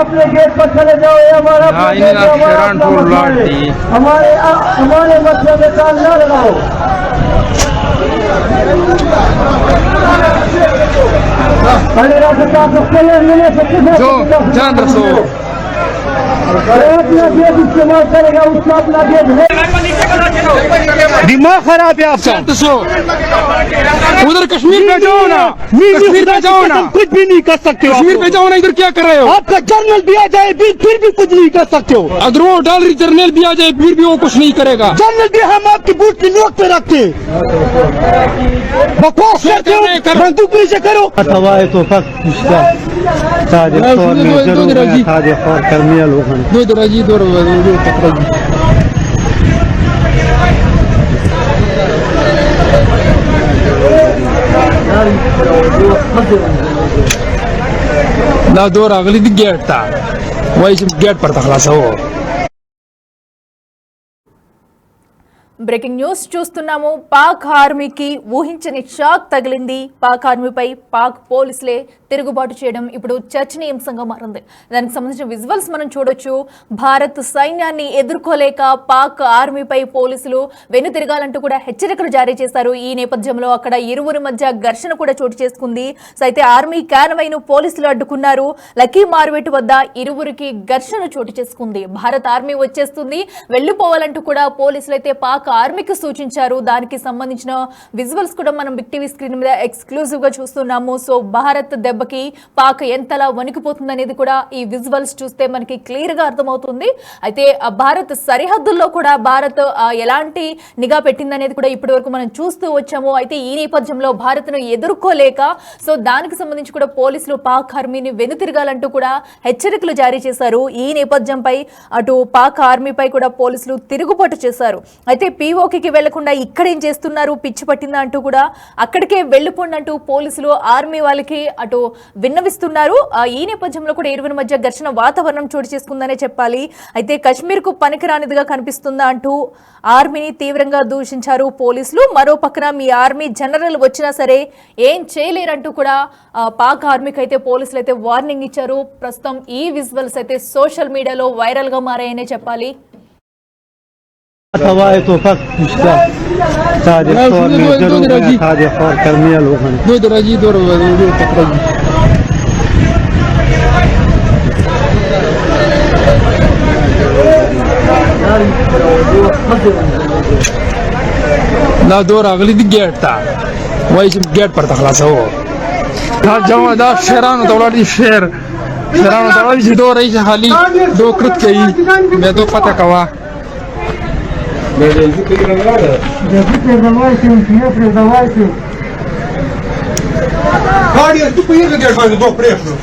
अपने गेट पर चले जाओ, ये हमारा हमारे मसले में काम न लगाओ। इस्तेमाल करेगा उसका अपना गेट है। दिमाग खराब है आपका। उधर कश्मीर पे जाओ ना, कश्मीर पे जाओ ना, कुछ भी नहीं कर सकते हो। कश्मीर पे जाओ ना, इधर क्या कर रहे हो? आपका जर्नल भी आ जाए फिर भी कुछ नहीं कर सकते हो। अगर वो डॉलर जर्नल भी आ जाए फिर भी वो कुछ नहीं करेगा। जर्नल भी हम आपकी बूट की नोक पे रखते हैं। बकवास करते हो, बंदूक से करो। हवाए तो لا دور اغلي دي गेट था वही गेट पर था खलास हो। బ్రేకింగ్ న్యూస్ చూస్తున్నాము. పాక్ ఆర్మీకి ఊహించని షాక్ తగిలింది. పాక్ ఆర్మీపై పాక్ పోలీసులే తిరుగుబాటు చేయడం ఇప్పుడు చర్చనీయాంశంగా మారింది. దానికి సంబంధించిన విజువల్స్ మనం చూడొచ్చు. భారత్ సైన్యాన్ని ఎదుర్కోలేక పాక్ ఆర్మీపై పోలీసులు వెనుతిరగాలంటూ కూడా హెచ్చరికలు జారీ చేశారు. ఈ నేపథ్యంలో అక్కడ ఇరువురి మధ్య ఘర్షణ కూడా చోటు చేసుకుంది. సో అయితే ఆర్మీ కాన్వాయ్ను పోలీసులు అడ్డుకున్నారు. లక్కీ మార్వెట్ వద్ద ఇరువురికి ఘర్షణ చోటు చేసుకుంది. భారత్ ఆర్మీ వచ్చేస్తుంది, వెళ్లిపోవాలంటూ కూడా పోలీసులు అయితే పాక్ ఆర్మీకి సూచించారు. దానికి సంబంధించిన విజువల్స్ కూడా మనం బిగ్ టీవీ స్క్రీన్ మీద ఎక్స్క్లూజివ్ గా చూస్తున్నాము. సో భారత్ దెబ్బకి పాక్ ఎంతలా వణికిపోతుంది అనేది కూడా ఈ విజువల్స్ చూస్తే మనకి క్లియర్ గా అర్థమవుతుంది. అయితే భారత్ సరిహద్దుల్లో కూడా భారత్ ఎలాంటి నిఘా పెట్టిందనేది కూడా ఇప్పటి వరకు మనం చూస్తూ వచ్చాము. అయితే ఈ నేపథ్యంలో భారత్ ను ఎదుర్కోలేక సో దానికి సంబంధించి కూడా పోలీసులు పాక్ ఆర్మీని వెనుతిరగాలంటూ కూడా హెచ్చరికలు జారీ చేశారు. ఈ నేపథ్యంపై అటు పాక్ ఆర్మీపై కూడా పోలీసులు తిరుగుబాటు చేశారు. అయితే పీఓకి వెళ్లకుండా ఇక్కడేం చేస్తున్నారు, పిచ్చి పట్టిందా అంటూ కూడా అక్కడికే వెళ్లిపోండి అంటూ పోలీసులు ఆర్మీ వాళ్ళకి అటు విన్నవిస్తున్నారు. ఈ నేపథ్యంలో కూడా ఇరువురి మధ్య ఘర్షణ వాతావరణం చోటు చేసుకుందనే చెప్పాలి. అయితే కశ్మీర్ కు పనికిరానిదిగా కనిపిస్తుందా అంటూ ఆర్మీని తీవ్రంగా దూషించారు పోలీసులు. మరో పక్కన మీ ఆర్మీ జనరల్ వచ్చినా సరే ఏం చేయలేరంటూ కూడా పాక్ ఆర్మీకి అయితే పోలీసులు అయితే వార్నింగ్ ఇచ్చారు. ప్రస్తుతం ఈ విజువల్స్ అయితే సోషల్ మీడియాలో వైరల్ గా మారాయనే చెప్పాలి. हवाए तो لا دور اغلي دي गेट था वही गेट पर था खलास हो। जमा दा शेरान दौलत शेर शेरान दौलत जी दो रही खाली दो कृत के मैं तो पता कवा Гарри, ты поехал, где же до прежнего?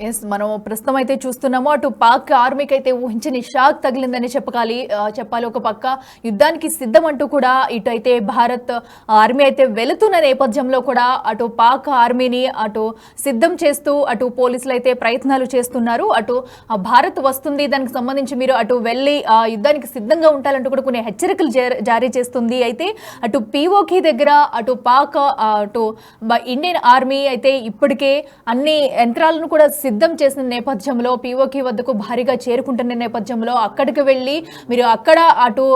ఎస్, మనం ప్రస్తుతం అయితే చూస్తున్నాము అటు పాక్ ఆర్మీకి అయితే ఊహించని షాక్ తగిలిందని చెప్పాలి. ఒక పక్క యుద్ధానికి సిద్ధం అంటూ కూడా ఇటు అయితే భారత్ ఆర్మీ అయితే వెళుతున్న నేపథ్యంలో కూడా అటు పాక్ ఆర్మీని అటు సిద్ధం చేస్తూ అటు పోలీసులు అయితే ప్రయత్నాలు చేస్తున్నారు. అటు భారత్ వస్తుంది, దానికి సంబంధించి మీరు అటు వెళ్ళి యుద్ధానికి సిద్ధంగా ఉండాలంటూ కూడా కొన్ని హెచ్చరికలు జారీ చేస్తుంది. అయితే అటు పీఓకి దగ్గర అటు పాక్ అటు ఇండియన్ ఆర్మీ అయితే ఇప్పటికే అన్ని యంత్రాలను కూడా సిద్ధం చేసిన నేపథ్యంలో పీఓకి వద్దకు భారీగా చేరుకుంటున్న నేపథ్యంలో అక్కడికి వెళ్ళి మీరు అక్కడ అటు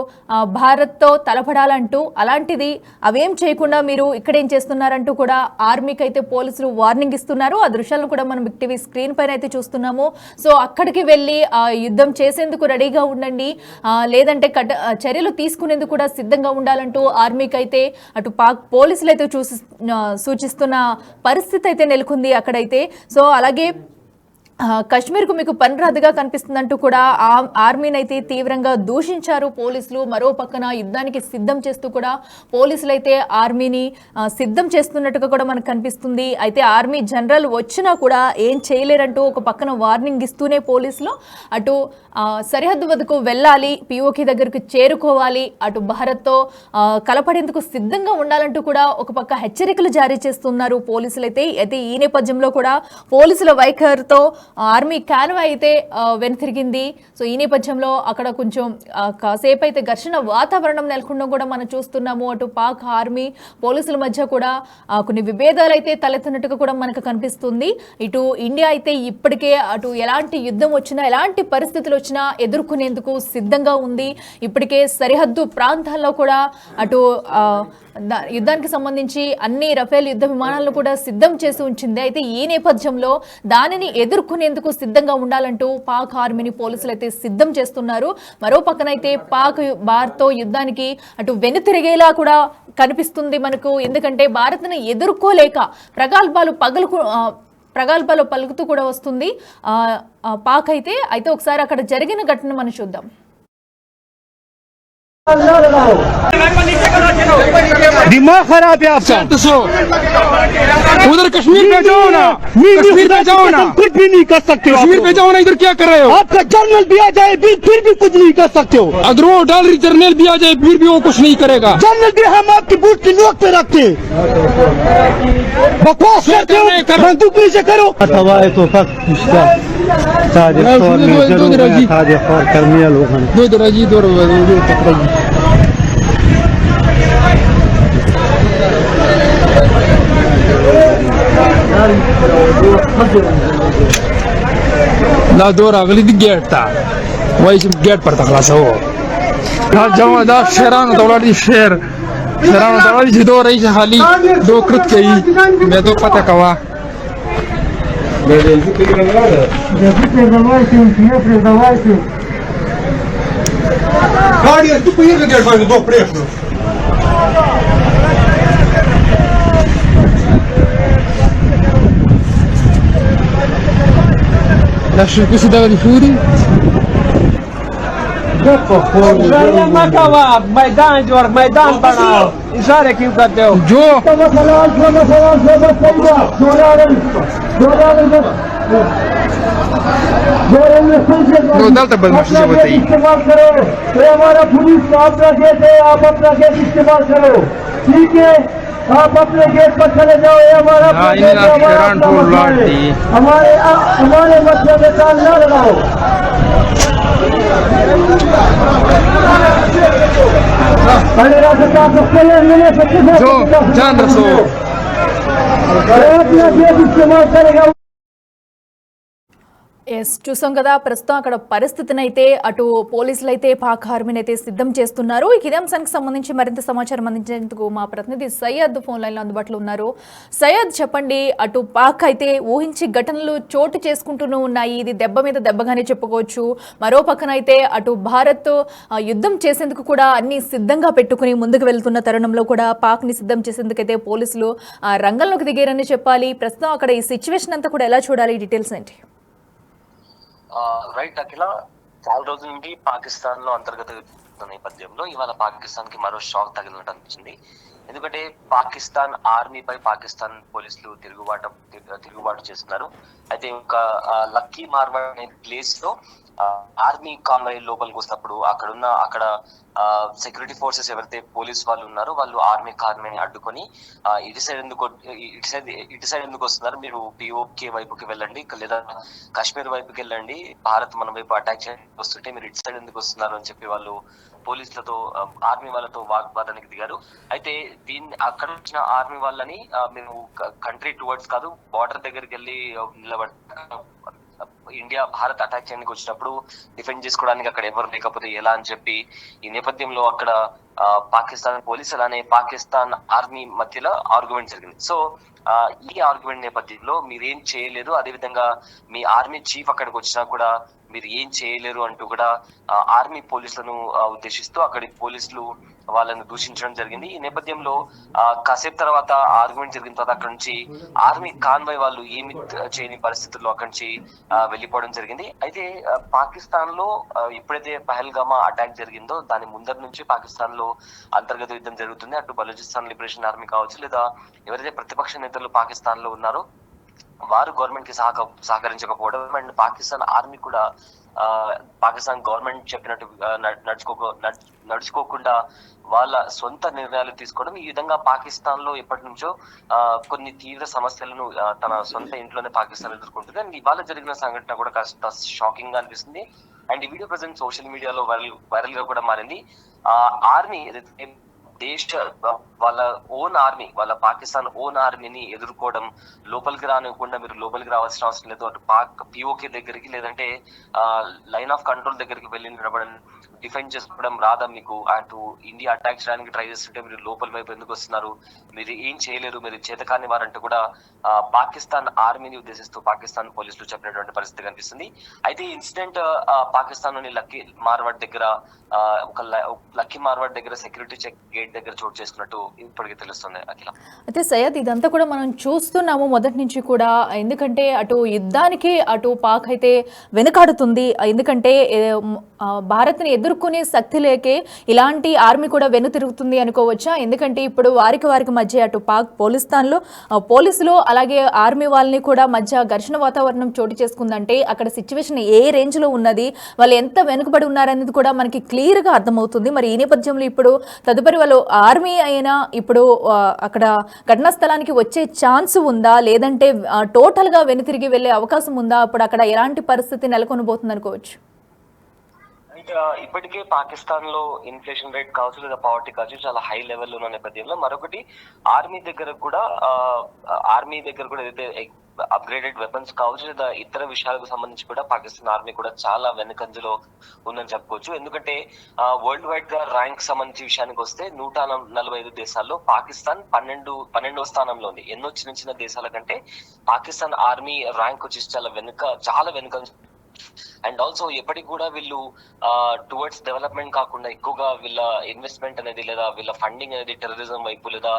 భారత్తో తలపడాలంటూ అలాంటిది అవేం చేయకుండా మీరు ఇక్కడేం చేస్తున్నారంటూ కూడా ఆర్మీకి అయితే పోలీసులు వార్నింగ్ ఇస్తున్నారు. ఆ దృశ్యాలను కూడా మనం బిగ్ టీవీ స్క్రీన్ పైన అయితే చూస్తున్నాము. సో అక్కడికి వెళ్ళి యుద్ధం చేసేందుకు రెడీగా ఉండండి, లేదంటే చర్యలు తీసుకునేందుకు కూడా సిద్ధంగా ఉండాలంటూ ఆర్మీకి అయితే అటు పాక్ పోలీసులు అయితే సూచిస్తున్న పరిస్థితి అయితే నెలకొంది అక్కడైతే. సో అలాగే కశ్మీర్కు మీకు పనిరాదుగా కనిపిస్తుందంటూ కూడా ఆర్మీని అయితే తీవ్రంగా దూషించారు పోలీసులు. మరో పక్కన యుద్ధానికి సిద్ధం చేస్తూ కూడా పోలీసులు అయితే ఆర్మీని సిద్ధం చేస్తున్నట్టుగా కూడా మనకు కనిపిస్తుంది. అయితే ఆర్మీ జనరల్ వచ్చినా కూడా ఏం చేయలేరంటూ ఒక పక్కన వార్నింగ్ ఇస్తూనే పోలీసులు అటు సరిహద్దు వద్దకు వెళ్ళాలి, పీఓకి దగ్గరకు చేరుకోవాలి, అటు భారత్తో కలపడేందుకు సిద్ధంగా ఉండాలంటూ కూడా ఒక పక్క హెచ్చరికలు జారీ చేస్తున్నారు పోలీసులు అయితే. ఈ నేపథ్యంలో కూడా పోలీసుల వైఖరితో ఆర్మీ కాన్వాయ్ అయితే వెనుతిరిగింది. సో ఈ నేపథ్యంలో అక్కడ కొంచెం కాసేపు అయితే ఘర్షణ వాతావరణం నెలకొండం కూడా మనం చూస్తున్నాము. అటు పాక్ ఆర్మీ పోలీసుల మధ్య కూడా కొన్ని విభేదాలు అయితే తలెత్తినట్టుగా కూడా మనకు కనిపిస్తుంది. ఇటు ఇండియా అయితే ఇప్పటికే అటు ఎలాంటి యుద్ధం వచ్చినా ఎలాంటి పరిస్థితులు వచ్చినా ఎదుర్కొనేందుకు సిద్ధంగా ఉంది. ఇప్పటికే సరిహద్దు ప్రాంతాల్లో కూడా అటు యుద్ధానికి సంబంధించి అన్ని రఫేల్ యుద్ధ విమానాలను కూడా సిద్ధం చేసి ఉంచింది. అయితే ఈ నేపథ్యంలో దానిని ఎదుర్కొనేందుకు సిద్ధంగా ఉండాలంటూ పాక్ ఆర్మీని పోలీసులు అయితే సిద్ధం చేస్తున్నారు. మరో పక్కనైతే పాక్ భారత్తో యుద్ధానికి అటు వెనుతిరిగేలా కూడా కనిపిస్తుంది మనకు. ఎందుకంటే భారత్ను ఎదుర్కోలేక ప్రగల్భాలు పలుకుతూ కూడా వస్తుంది పాక్ అయితే ఒకసారి అక్కడ జరిగిన ఘటన మనం చూద్దాం. दिमाग खराब है आपका। उधर कश्मीर पे जाओ ना, कश्मीर पे जाओ ना, कुछ भी नहीं कर सकते हो। कश्मीर पे जाओ ना, इधर क्या कर रहे हो? आपका जनरल भी आ जाए फिर भी कुछ नहीं कर सकते हो। अगर वो डॉलर जनरल भी आ जाए फिर भी वो कुछ नहीं करेगा। जनरल भी हम आपकी बूट की नोक पे रखते हैं। बकवास करते हो, बंदूक नीचे करो। हवाए तो لا دور اغلي دي جيرتا وايش جيرت پر تخلاص هو دا جما دا شهرانو دولار دي شهرانو دولار دي دور رئيس خالي دو کرت کئی میں تو پتہ کوا Gaड़ी tu поедешь где же до прежнего. لا شو كيف دوري فوري मैदान जोड़ मैदान बनाओ इशारे क्यों करते हो जो दल बदमाशी से होती इस्तेमाल करो तो हमारा पुलिस अपना गेट है आप अपना गेट इस्तेमाल करो ठीक है आप अपने गेट पर चले जाओ ये हमारा हमारे मसले में काम न लगाओ जो जान रसो अपना गेट इस्तेमाल करेगा ఎస్ చూసాం కదా ప్రస్తుతం అక్కడ పరిస్థితిని అయితే అటు పోలీసులు అయితే పాక్ ఆర్మీని అయితే సిద్ధం చేస్తున్నారు. ఇదే అంశానికి సంబంధించి మరింత సమాచారం అందించేందుకు మా ప్రతినిధి సయ్యద్ ఫోన్ లైన్లో అందుబాటులో ఉన్నారు. సయ్యద్ చెప్పండి, అటు పాక్ అయితే ఊహించి ఘటనలు చోటు చేసుకుంటూనే ఉన్నాయి. ఇది దెబ్బ మీద దెబ్బగానే చెప్పుకోవచ్చు. మరో పక్కన అయితే అటు భారత్ యుద్ధం చేసేందుకు కూడా అన్ని సిద్ధంగా పెట్టుకుని ముందుకు వెళ్తున్న తరుణంలో కూడా పాక్ని సిద్ధం చేసేందుకైతే పోలీసులు రంగంలోకి దిగారని చెప్పాలి. ప్రస్తుతం అక్కడ ఈ సిచ్యువేషన్ అంతా కూడా ఎలా చూడాలి, డీటెయిల్స్ ఏంటి? రైట్ అఖిల, చాలా రోజుల నుండి పాకిస్తాన్ లో అంతర్గత నేపథ్యంలో ఇవాళ పాకిస్తాన్ కి మరో షాక్ తగిలినట్టు అనిపించింది. ఎందుకంటే పాకిస్తాన్ ఆర్మీపై పాకిస్తాన్ పోలీసులు తిరుగుబాటు చేస్తున్నారు. అయితే ఒక లక్కీ మార్వాడ్ అనే ప్లేస్ లో ఆర్మీ కాన్వాయ్ లోపలికి వస్తున్నప్పుడు అక్కడ సెక్యూరిటీ ఫోర్సెస్ ఎవరైతే పోలీస్ వాళ్ళు ఉన్నారో వాళ్ళు ఆర్మీ కాన్వాయ్ని అడ్డుకొని ఇటు సైడ్ ఎందుకు వస్తున్నారు, మీరు పిఓకే వైపుకి వెళ్ళండి లేదా కాశ్మీర్ వైపుకి వెళ్ళండి, భారత్ మన వైపు అటాక్ చేయడానికి వస్తుంటే మీరు ఇటు సైడ్ ఎందుకు వస్తున్నారు అని చెప్పి వాళ్ళు పోలీసులతో ఆర్మీ వాళ్ళతో వాగ్వాదానికి దిగారు. అయితే అక్కడ వచ్చిన ఆర్మీ వాళ్ళని మేము కంట్రీ టువర్డ్స్ కాదు బార్డర్ దగ్గరికి వెళ్ళి ఇండియా భారత్ అటాక్ చేయడానికి వచ్చినప్పుడు డిఫెండ్ చేసుకోవడానికి అక్కడ ఎవరు లేకపోతే ఎలా అని చెప్పి ఈ నేపథ్యంలో అక్కడ పాకిస్తాన్ పోలీసు అలానే పాకిస్తాన్ ఆర్మీ మధ్యలో ఆర్గ్యుమెంట్ జరిగింది. సో ఈ ఆర్గ్యుమెంట్ నేపథ్యంలో మీరేం చేయలేరు, అదేవిధంగా మీ ఆర్మీ చీఫ్ అక్కడికి వచ్చినా కూడా మీరు ఏం చేయలేరు అంటూ కూడా ఆర్మీ పోలీసులను ఉద్దేశిస్తూ అక్కడి పోలీసులు వాళ్ళని దూషించడం జరిగింది. ఈ నేపథ్యంలో కాసేపు తర్వాత ఆర్గ్యుమెంట్ జరిగిన తర్వాత అక్కడ నుంచి ఆర్మీ కాన్వాయ్ వాళ్ళు ఏమి చేయని పరిస్థితుల్లో అక్కడి నుంచి వెళ్ళిపోవడం జరిగింది. అయితే పాకిస్తాన్ లో ఎప్పుడైతే పహల్గామా అటాక్ జరిగిందో దాని ముందరి నుంచి పాకిస్తాన్ లో అంతర్గత యుద్ధం జరుగుతుంది. అటు బలూచిస్తాన్ లిబరేషన్ ఆర్మీ కావచ్చు లేదా ఎవరైతే ప్రతిపక్ష నేతలు పాకిస్తాన్ లో ఉన్నారో వారు గవర్నమెంట్ కి సహకరించకపోవడం అండ్ పాకిస్తాన్ ఆర్మీ కూడా పాకిస్తాన్ గవర్నమెంట్ చెప్పినట్టు నడుచుకోకుండా వాళ్ళ సొంత నిర్ణయాలు తీసుకోవడం, ఈ విధంగా పాకిస్తాన్ లో ఎప్పటి నుంచో కొన్ని తీవ్ర సమస్యలను తన సొంత ఇంట్లోనే పాకిస్తాన్ ఎదుర్కొంటుంది. అండ్ ఇవాళ జరిగిన సంఘటన కూడా కాస్త షాకింగ్ గా అనిపిస్తుంది. అండ్ ఈ వీడియో ప్రజెంట్ సోషల్ మీడియాలో వైరల్ గా కూడా మారింది. ఆర్మీ వాళ్ళ ఓన్ ఆర్మీ, వాళ్ళ పాకిస్తాన్ ఓన్ ఆర్మీని ఎదుర్కోవడం, లోపలికి రానివ్వకుండా మీరు లోపలికి రావాల్సిన అవసరం లేదు, అటు పాక్ పిఓకే దగ్గరికి లేదంటే లైన్ ఆఫ్ కంట్రోల్ దగ్గరికి వెళ్ళి నిలబడడం, డిఫెండ్ చేసుకోవడం రాదా మీకు, అటు ఇండియా అటాక్ చేయడానికి ట్రై చేస్తుంటే మీరు లోపల వైపు ఎందుకు వస్తున్నారు, మీరు ఏం చేయలేరు, మీరు చేతకాని వారంటూ కూడా పాకిస్తాన్ ఆర్మీని ఉద్దేశిస్తూ పాకిస్తాన్ పోలీసులు చెప్పినటువంటి పరిస్థితి కనిపిస్తుంది. అయితే ఈ ఇన్సిడెంట్ పాకిస్తాన్ లోని లక్కీ మార్వాడ్ దగ్గర సెక్యూరిటీ చెక్ గేట్ దగ్గర చోటు చేసుకున్నట్టు ఇప్పటికీ తెలుస్తుంది. అఖిల, అయితే సయ్యద్, ఇదంతా కూడా మనం చూస్తున్నాము మొదటి నుంచి కూడా. ఎందుకంటే అటు యుద్ధానికి అటు పాక్ అయితే వెనుకాడుతుంది. ఎందుకంటే భారత్ని ఎదుర్కొనే శక్తి లేకే ఇలాంటి ఆర్మీ కూడా వెనుతిరుగుతుంది అనుకోవచ్చా? ఎందుకంటే ఇప్పుడు వారికి మధ్య అటు పాక్ పోలీసులు అలాగే ఆర్మీ వాళ్ళని కూడా మధ్య ఘర్షణ వాతావరణం చోటు చేసుకుందంటే అక్కడ సిచ్యువేషన్ ఏ రేంజ్ లో ఉన్నది, వాళ్ళు ఎంత వెనుకబడి ఉన్నారనేది కూడా మనకి క్లియర్ గా అర్థమవుతుంది. మరి ఈ నేపథ్యంలో ఇప్పుడు తదుపరి వాళ్ళు ఆర్మీ అయినా ఇప్పుడు అక్కడ ఘటనా స్థలానికి వచ్చే ఛాన్స్ ఉందా, లేదంటే టోటల్ గా వెనుతిరిగి వెళ్లే అవకాశం ఉందా? అప్పుడు అక్కడ ఎలాంటి పరిస్థితి నెలకొనబోతుంది అనుకోవచ్చు? ఇప్పటికే పాకిస్తాన్ లో ఇన్ఫ్లేషన్ రేట్ కావచ్చు లేదా పావర్టీ కావచ్చు చాలా హై లెవెల్ ఉన్న నేపథ్యంలో మరొకటి ఆర్మీ దగ్గర కూడా ఏదైతే అప్గ్రేడెడ్ వెపన్స్ కావచ్చు లేదా ఇతర విషయాలకు సంబంధించి కూడా పాకిస్తాన్ ఆర్మీ కూడా చాలా వెనుకంజలో ఉందని చెప్పుకోవచ్చు. ఎందుకంటే వరల్డ్ వైడ్ గా ర్యాంక్ సంబంధించి విషయానికి వస్తే 145 దేశాల్లో పాకిస్తాన్ 12వ స్థానంలో ఉంది. ఎన్నో చిన్న దేశాల కంటే పాకిస్తాన్ ఆర్మీ ర్యాంక్ వచ్చేసి చాలా వెనుకంజ. అండ్ ఆల్సో ఎప్పటికి కూడా వీళ్ళు టువర్డ్స్ డెవలప్మెంట్ కాకుండా ఎక్కువగా వీళ్ళ ఇన్వెస్ట్మెంట్ అనేది లేదా వీళ్ళ ఫండింగ్ అనేది టెర్రరిజం వైపు లేదా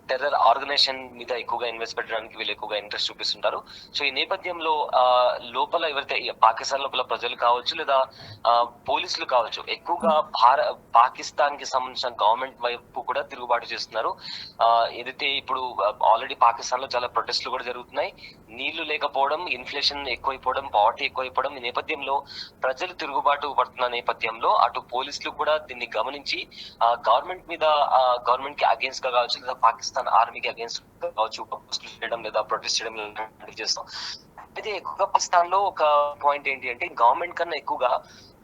టెర్రర్ ఆర్గనైజేషన్ మీద ఎక్కువగా ఇన్వెస్ట్ పెట్టడానికి వీళ్ళు ఎక్కువగా ఇంట్రెస్ట్ చూపిస్తుంటారు. సో ఈ నేపథ్యంలో లోపల ఎవరైతే పాకిస్తాన్ లోపల ప్రజలు కావచ్చు లేదా పోలీసులు కావచ్చు ఎక్కువగా పాకిస్తాన్ కి సంబంధించిన గవర్నమెంట్ వైపు కూడా తిరుగుబాటు చేస్తున్నారు. ఏదైతే ఇప్పుడు ఆల్రెడీ పాకిస్తాన్ లో చాలా ప్రొటెస్ట్లు కూడా జరుగుతున్నాయి. నీళ్లు లేకపోవడం, ఇన్ఫ్లేషన్ ఎక్కువైపోవడం, పావర్టీ ఎక్కువైపోవడం, ఈ నేపథ్యంలో ప్రజలు తిరుగుబాటు పడుతున్న నేపథ్యంలో అటు పోలీసులు కూడా దీన్ని గమనించి గవర్నమెంట్ కి అగేన్స్ట్ గా కావచ్చు లేదా పాకిస్తాన్ ఆర్మీకి అగేన్స్ట్ కావచ్చు చేయడం లేదా ప్రొటెస్ట్ చేయడం చేస్తాం. అయితే ఎక్కువగా పాకిస్తాన్ లో ఒక పాయింట్ ఏంటి అంటే గవర్నమెంట్ కన్నా ఎక్కువగా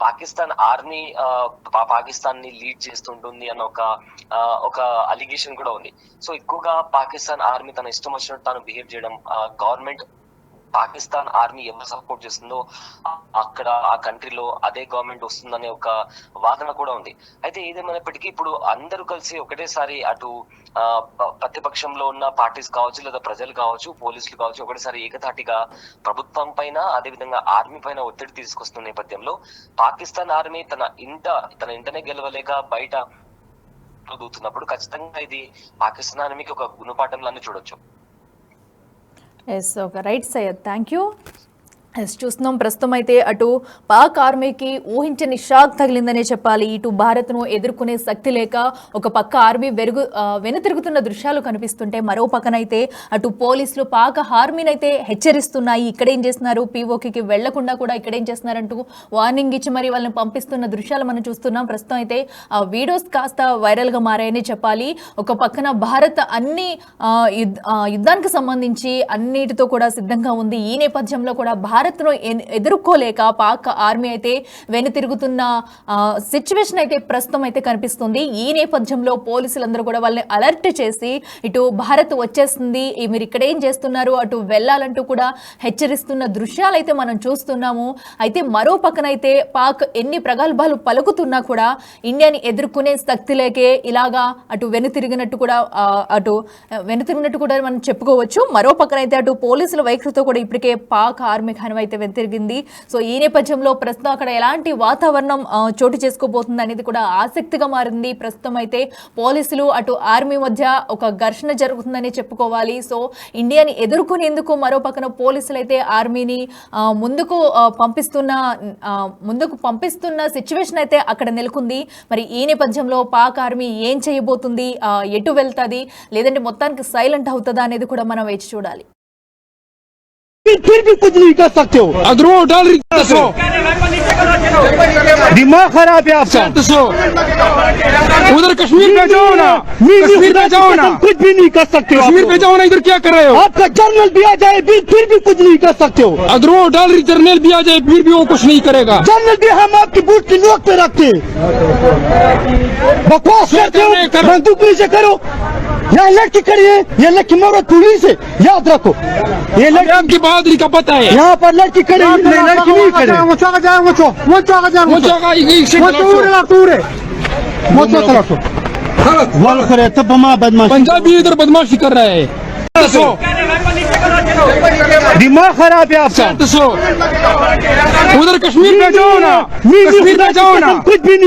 పాకిస్తాన్ ఆర్మీ పాకిస్తాన్ ని లీడ్ చేస్తుంటుంది అన్న ఒక అలిగేషన్ కూడా ఉంది. సో ఎక్కువగా పాకిస్తాన్ ఆర్మీ తన ఇష్టం వచ్చినట్టు తాను బిహేవ్ చేయడం, గవర్నమెంట్ పాకిస్తాన్ ఆర్మీ ఎవరు సపోర్ట్ చేస్తుందో అక్కడ ఆ కంట్రీలో అదే గవర్నమెంట్ వస్తుందనే ఒక వాదన కూడా ఉంది. అయితే ఏదేమైనప్పటికీ ఇప్పుడు అందరూ కలిసి ఒకటేసారి అటు ప్రతిపక్షంలో ఉన్న పార్టీస్ కావచ్చు లేదా ప్రజలు కావచ్చు పోలీసులు కావచ్చు ఒకటేసారి ఏకతాటిగా ప్రభుత్వం పైన అదేవిధంగా ఆర్మీ పైన ఒత్తిడి తీసుకొస్తున్న నేపథ్యంలో పాకిస్తాన్ ఆర్మీ తన ఇంటనే గెలవలేక బయట దూతున్నప్పుడు ఖచ్చితంగా ఇది పాకిస్తాన్ ఆర్మీకి ఒక గుణపాఠంలానే చూడొచ్చు. Yes, okay, right Syed, thank you. చూస్తున్నాం ప్రస్తుతం అయితే అటు పాక్ ఆర్మీకి ఊహించని షాక్ తగిలిందనే చెప్పాలి. ఇటు భారత్ను ఎదుర్కొనే శక్తి లేక ఒక పక్క ఆర్మీ వెనుతిరుగుతున్న దృశ్యాలు కనిపిస్తుంటే మరో పక్కనైతే అటు పోలీసులు పాక్ ఆర్మీని అయితే హెచ్చరిస్తున్నాయి. ఇక్కడేం చేస్తున్నారు, పీఓకేకి వెళ్లకుండా కూడా ఇక్కడేం చేస్తున్నారంటూ వార్నింగ్ ఇచ్చి మరి వాళ్ళని పంపిస్తున్న దృశ్యాలు మనం చూస్తున్నాం. ప్రస్తుతం అయితే ఆ వీడియోస్ కాస్త వైరల్ గా మారాయని చెప్పాలి. ఒక పక్కన భారత్ అన్ని యుద్ధానికి సంబంధించి అన్నిటితో కూడా సిద్ధంగా ఉంది. ఈ నేపథ్యంలో కూడా భారత్ను ఎదుర్కోలేక పాక్ ఆర్మీ అయితే వెనుతిరుగుతున్న సిచ్యువేషన్ అయితే ప్రస్తుతం అయితే కనిపిస్తుంది. ఈ నేపథ్యంలో పోలీసులందరూ కూడా వాళ్ళని అలర్ట్ చేసి ఇటు భారత్ వచ్చేస్తుంది, మీరు ఇక్కడ ఏం చేస్తున్నారు, అటు వెళ్ళాలంటూ కూడా హెచ్చరిస్తున్న దృశ్యాలు అయితే మనం చూస్తున్నాము. అయితే మరో పక్కనైతే పాక్ ఎన్ని ప్రగల్భాలు పలుకుతున్నా కూడా ఇండియాని ఎదుర్కొనే శక్తి లేకే ఇలాగా అటు వెనుతిరిగినట్టు కూడా మనం చెప్పుకోవచ్చు. మరో పక్కనైతే అటు పోలీసుల వైఖరితో కూడా ఇప్పటికే పాక్ ఆర్మీ అయితే వెనుతిరిగింది. సో ఈ నేపథ్యంలో ప్రస్తుతం అక్కడ ఎలాంటి వాతావరణం చోటు చేసుకోబోతుంది అనేది కూడా ఆసక్తిగా మారింది. ప్రస్తుతం అయితే పోలీసులు అటు ఆర్మీ మధ్య ఒక ఘర్షణ జరుగుతుందని చెప్పుకోవాలి. సో ఇండియాని ఎదుర్కొనేందుకు మరో పక్కన పోలీసులు అయితే ఆర్మీని ముందుకు పంపిస్తున్న సిచ్యువేషన్ అయితే అక్కడ నెలకొంది. మరి ఈ నేపథ్యంలో పాక్ ఆర్మీ ఏం చేయబోతుంది, ఎటు వెళ్తుంది, లేదంటే మొత్తానికి సైలెంట్ అవుతుందా అనేది కూడా మనం వేచి చూడాలి. फिर भी कुछ नहीं कर सकते हो। अदरो डाल रही दसो दिमाग खराब है आपका। दसो उधर कश्मीर पे जाओ ना, कश्मीर पे जाओ ना, कुछ भी नहीं कर सकते हो। कश्मीर पे जाओ ना, इधर क्या कर रहे हो? आपका जर्नल भी आ जाए फिर भी कुछ नहीं कर सकते हो। अदरो डाल रही जर्नल भी आ जाए फिर भी वो कुछ नहीं करेगा। जर्नल भी हम आपकी बूट की नोक पे रखते हैं। बकवास करते हो, बंदूक नीचे करो। यहाँ लड़की खड़ी है, ये लड़की मोरो पुलिस है, याद रखो। ये लड़की आपकी बहादुरी का पता है। यहाँ पर लड़की खड़ी है, लड़की नहीं खड़ी। बदमाश पंजाबी इधर बदमाशी कर रहा है। दसो दिमाग खराब है आपका। दसो उधर कश्मीर पे जाओ ना, कश्मीर पे जाओ ना, कुछ भी नहीं